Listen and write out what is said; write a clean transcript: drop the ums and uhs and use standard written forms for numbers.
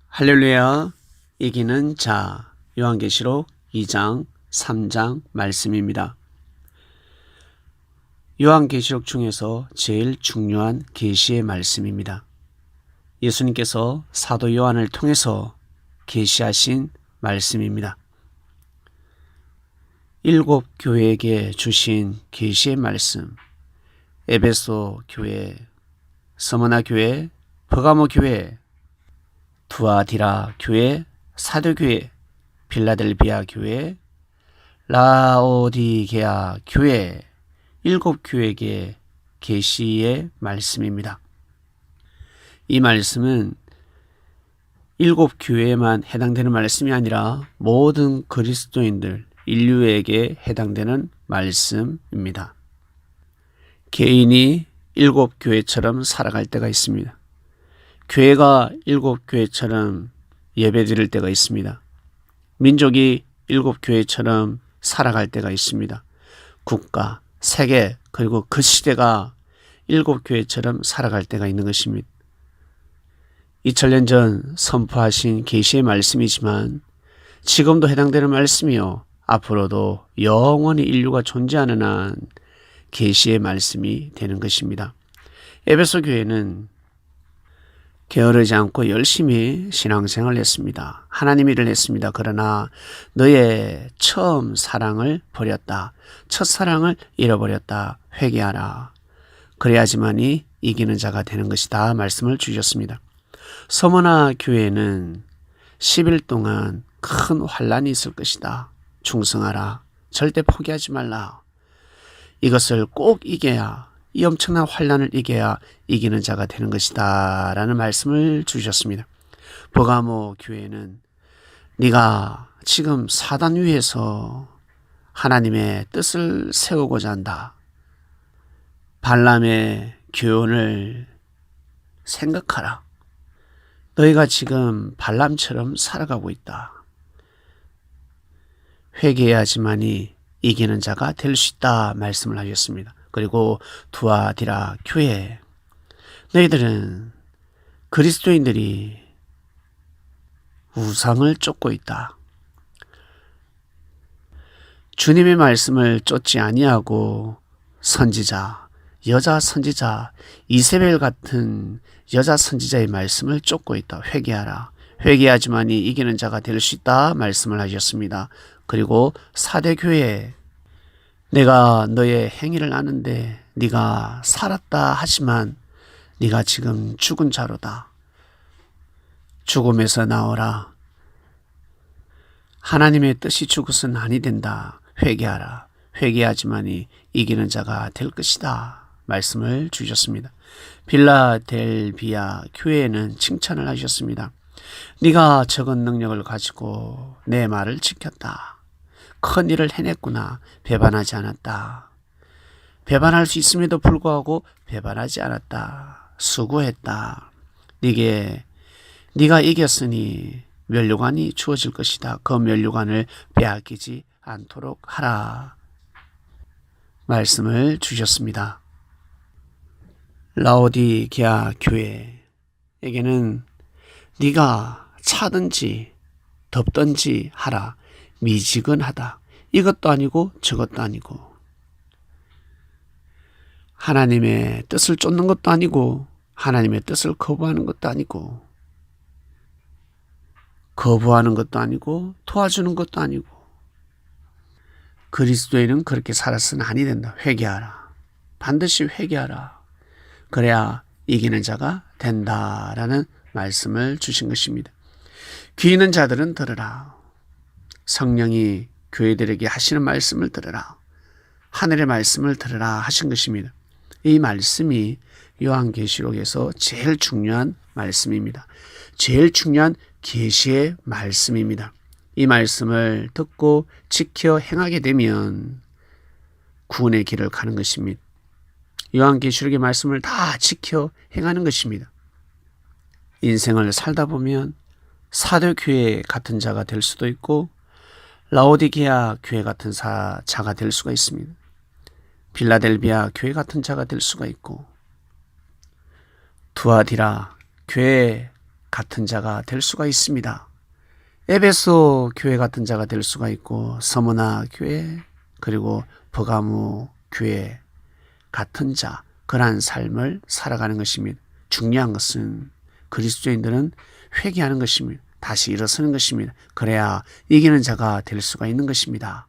할렐루야. 이기는 자, 요한계시록 2장 3장 말씀입니다. 요한계시록 중에서 제일 중요한 계시의 말씀입니다. 예수님께서 사도 요한을 통해서 계시하신 말씀입니다. 7 교회에게 주신 계시의 말씀, 에베소 교회, 스무나 교회, 버가모 교회, 두아디라 교회, 사도 교회, 빌라델비아 교회, 라오디게아 교회, 7 교회에게 계시의 말씀입니다. 이 말씀은 7 교회에만 해당되는 말씀이 아니라 모든 그리스도인들, 인류에게 해당되는 말씀입니다. 개인이 7 교회처럼 살아갈 때가 있습니다. 교회가 7 교회처럼 예배드릴 때가 있습니다. 민족이 7 교회처럼 살아갈 때가 있습니다. 국가, 세계, 그리고 그 시대가 7 교회처럼 살아갈 때가 있는 것입니다. 2000년 전 선포하신 계시의 말씀이지만 지금도 해당되는 말씀이요, 앞으로도 영원히 인류가 존재하는 한 계시의 말씀이 되는 것입니다. 에베소 교회는 게으르지 않고 열심히 신앙생활을 했습니다. 하나님 일을 했습니다. 그러나 너의 처음 사랑을 버렸다. 첫사랑을 잃어버렸다. 회개하라. 그래야지만이 이기는 자가 되는 것이다. 말씀을 주셨습니다. 서머나 교회는 10일 동안 큰 환란이 있을 것이다. 충성하라. 절대 포기하지 말라. 이것을 꼭 이겨야, 이 엄청난 환란을 이겨야 이기는 자가 되는 것이다 라는 말씀을 주셨습니다. 버가모 교회는 네가 지금 사단 위에서 하나님의 뜻을 세우고자 한다. 발람의 교훈을 생각하라. 너희가 지금 발람처럼 살아가고 있다. 회개해야지만이 이기는 자가 될 수 있다 말씀을 하셨습니다. 그리고 두아디라 교회, 너희들은 그리스도인들이 우상을 쫓고 있다. 주님의 말씀을 쫓지 아니하고 선지자, 여자 선지자, 이세벨 같은 여자 선지자의 말씀을 쫓고 있다. 회개하라. 회개하지만이 이기는 자가 될 수 있다 말씀을 하셨습니다. 그리고 사대교회, 내가 너의 행위를 아는데 네가 살았다 하지만 네가 지금 죽은 자로다. 죽음에서 나오라. 하나님의 뜻이 죽어서는 아니 된다. 회개하라. 회개하지만이 이기는 자가 될 것이다 말씀을 주셨습니다. 빌라델비아 교회에는 칭찬을 하셨습니다. 네가 적은 능력을 가지고 내 말을 지켰다. 큰 일을 해냈구나. 배반하지 않았다. 배반할 수 있음에도 불구하고 배반하지 않았다. 수고했다. 네가 이겼으니 면류관이 주어질 것이다. 그 면류관을 빼앗기지 않도록 하라 말씀을 주셨습니다. 라오디게아 교회에게는 네가 차든지 덥든지 하라. 미지근하다. 이것도 아니고 저것도 아니고, 하나님의 뜻을 쫓는 것도 아니고 하나님의 뜻을 거부하는 것도 아니고, 거부하는 것도 아니고 도와주는 것도 아니고, 그리스도인은 그렇게 살아서는 아니 된다. 회개하라. 반드시 회개하라. 그래야 이기는 자가 된다라는 말씀을 주신 것입니다. 귀 있는 자들은 들으라. 성령이 교회들에게 하시는 말씀을 들으라. 하늘의 말씀을 들으라 하신 것입니다. 이 말씀이 요한계시록에서 제일 중요한 말씀입니다. 제일 중요한 계시의 말씀입니다. 이 말씀을 듣고 지켜 행하게 되면 구원의 길을 가는 것입니다. 요한계시록의 말씀을 다 지켜 행하는 것입니다. 인생을 살다 보면 사도교회 같은 자가 될 수도 있고 라오디게아 교회 같은 자가 될 수가 있습니다. 빌라델비아 교회 같은 자가 될 수가 있고, 두아디라 교회 같은 자가 될 수가 있습니다. 에베소 교회 같은 자가 될 수가 있고 서머나 교회 그리고 버가모 교회 같은 자 그러한 삶을 살아가는 것입니다. 중요한 것은 그리스도인들은 회개하는 것입니다. 다시 일어서는 것입니다. 그래야 이기는 자가 될 수가 있는 것입니다.